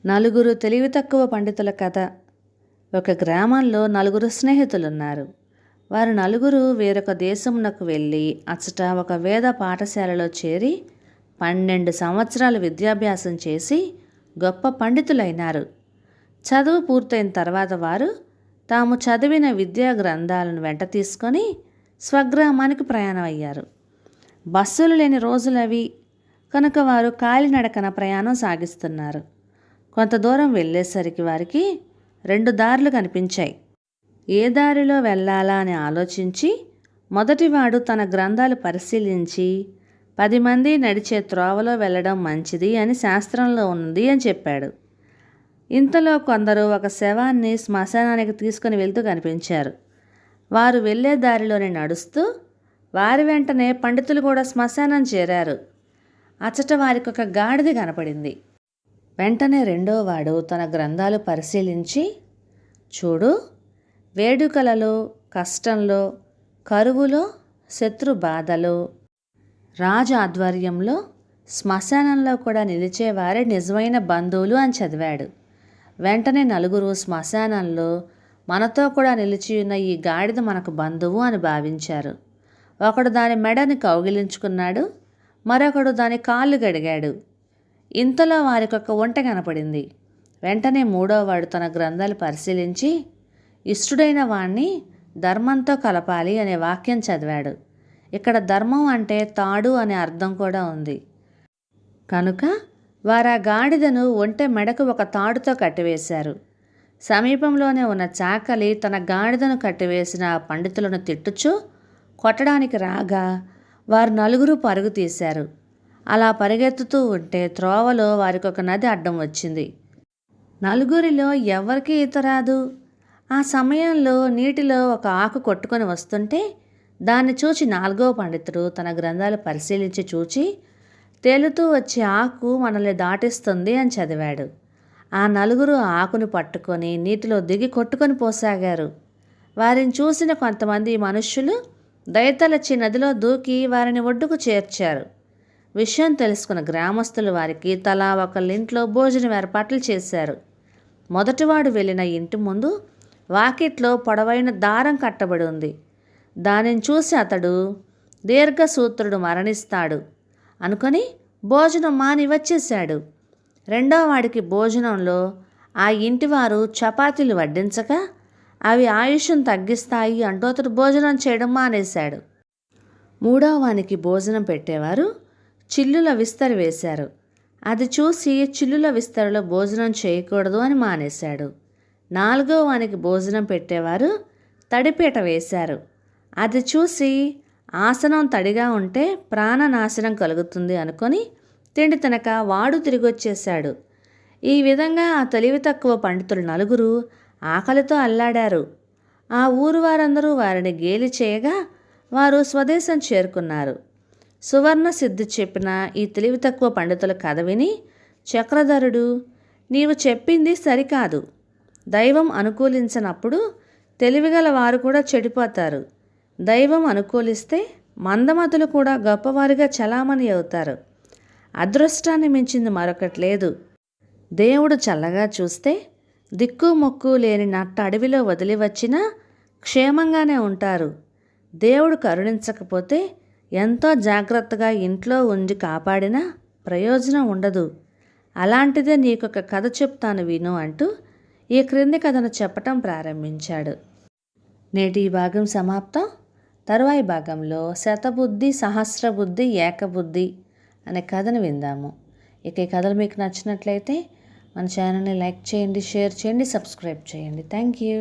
నలుగురు తెలివి తక్కువ పండితుల కథ. ఒక గ్రామంలో నలుగురు స్నేహితులున్నారు. వారు నలుగురు వేరొక దేశమునకు వెళ్ళి అచ్చట ఒక వేద పాఠశాలలో చేరి 12 సంవత్సరాలు విద్యాభ్యాసం చేసి గొప్ప పండితులైనారు. చదువు పూర్తయిన తర్వాత వారు తాము చదివిన విద్యా గ్రంథాలను వెంట తీసుకొని స్వగ్రామానికి ప్రయాణం అయ్యారు. బస్సులు లేని రోజులవి కనుక వారు కాలినడకన ప్రయాణం సాగిస్తున్నారు. కొంత దూరం వెళ్ళేసరికి వారికి 2 దారులు కనిపించాయి. ఏ దారిలో వెళ్ళాలా అని ఆలోచించి మొదటివాడు తన గ్రంథాలు పరిశీలించి 10 మంది నడిచే త్రోవలో వెళ్ళడం మంచిది అని శాస్త్రంలో ఉంది అని చెప్పాడు. ఇంతలో కొందరు ఒక శవాన్ని శ్మశానానికి తీసుకుని వెళ్తూ కనిపించారు. వారు వెళ్ళే దారిలోనే నడుస్తూ వారి వెంటనే పండితులు కూడా శ్మశానం చేరారు. అచ్చట వారికి ఒక గాడిద కనపడింది. వెంటనే రెండోవాడు తన గ్రంథాలు పరిశీలించి, చూడు, వేడుకలలో, కష్టంలో, కరువులో, శత్రు బాధలో, రాజు ఆధ్వర్యంలో, శ్మశానంలో కూడా నిలిచేవారే నిజమైన బంధువులు అని చదివాడు. వెంటనే నలుగురు శ్మశానంలో మనతో కూడా నిలిచి ఉన్న ఈ గాడిద మనకు బంధువు అని భావించారు. ఒకడు దాని మెడని కౌగిలించుకున్నాడు, మరొకడు దాని కాళ్ళు గడిగాడు. ఇంతలో వారికి ఒక ఒంటె కనపడింది. వెంటనే మూడోవాడు తన గ్రంథాలు పరిశీలించి ఇష్టుడైన వాణ్ణి ధర్మంతో కలపాలి అనే వాక్యం చదివాడు. ఇక్కడ ధర్మం అంటే తాడు అనే అర్థం కూడా ఉంది. కనుక వారు ఆ గాడిదను ఒంటె మెడకు ఒక తాడుతో కట్టివేశారు. సమీపంలోనే ఉన్న చాకలి తన గాడిదను కట్టివేసిన ఆ పండితులను తిట్టుచూ కొట్టడానికి రాగా వారు నలుగురు పరుగు తీశారు. అలా పరిగెత్తుతూ ఉంటే త్రోవలో వారికి ఒక నది అడ్డం వచ్చింది. నలుగురిలో ఎవరికీ ఈత రాదు. ఆ సమయంలో నీటిలో ఒక ఆకు కొట్టుకొని వస్తుంటే దాన్ని చూచి 4వ పండితుడు తన గ్రంథాలు పరిశీలించి చూచి తేలుతూ వచ్చే ఆకు మనల్ని దాటిస్తుంది అని చదివాడు. ఆ నలుగురు ఆకును పట్టుకొని నీటిలో దిగి కొట్టుకొని పోసాగారు. వారిని చూసిన కొంతమంది మనుష్యులు దయతలచి నదిలో దూకి వారిని ఒడ్డుకు చేర్చారు. విషయం తెలుసుకున్న గ్రామస్తులు వారికి తలా ఒకళ్ళింట్లో భోజనం ఏర్పాట్లు చేశారు. మొదటివాడు వెళ్ళిన ఇంటి ముందు వాకిట్లో పొడవైన దారం కట్టబడి ఉంది. దానిని చూసి అతడు దీర్ఘసూత్రుడు మరణిస్తాడు అనుకొని భోజనం మాని వచ్చేశాడు. రెండో వాడికి భోజనంలో ఆ ఇంటివారు చపాతీలు వడ్డించక అవి ఆయుష్ను తగ్గిస్తాయి అంటూ అతడు భోజనం చేయడం మానేశాడు. మూడో వానికి భోజనం పెట్టేవారు చిల్లుల విస్తరి వేశారు. అది చూసి చిల్లుల విస్తరిలో భోజనం చేయకూడదు అని మానేశాడు. 4వ వానికి భోజనం పెట్టేవారు తడిపీట వేశారు. అది చూసి ఆసనం తడిగా ఉంటే ప్రాణనాశనం కలుగుతుంది అనుకొని తిండి తినక వాడు తిరిగి వచ్చేశాడు. ఈ విధంగా ఆ తెలివి తక్కువ పండితులు నలుగురు ఆకలితో అల్లాడారు. ఆ ఊరు వారందరూ వారిని గేలి చేయగా వారు స్వదేశం చేరుకున్నారు. సువర్ణ సిద్ధి చెప్పిన ఈ తెలివి తక్కువ పండితుల కథ విని చక్రధరుడు, నీవు చెప్పింది సరికాదు. దైవం అనుకూలించినప్పుడు తెలివిగల వారు కూడా చెడిపోతారు. దైవం అనుకూలిస్తే మందమతులు కూడా గొప్పవారిగా చలామణి అవుతారు. అదృష్టాన్ని మించింది మరొకటి లేదు. దేవుడు చల్లగా చూస్తే దిక్కు మొక్కు లేని నట్ట అడవిలో వదిలి వచ్చినా క్షేమంగానే ఉంటారు. దేవుడు కరుణించకపోతే ఎంతో జాగ్రత్తగా ఇంట్లో ఉండి కాపాడినా ప్రయోజనం ఉండదు. అలాంటిదే నీకొక కథ చెప్తాను విను అంటూ ఈ క్రింది కథను చెప్పటం ప్రారంభించాడు. నేటి ఈ భాగం సమాప్తం. తరువాయి భాగంలో శతబుద్ధి, సహస్రబుద్ధి, ఏకబుద్ధి అనే కథను విందాము. ఇక ఈ కథలు మీకు నచ్చినట్లయితే మన ఛానల్ని లైక్ చేయండి, షేర్ చేయండి, సబ్స్క్రైబ్ చేయండి. Thank you.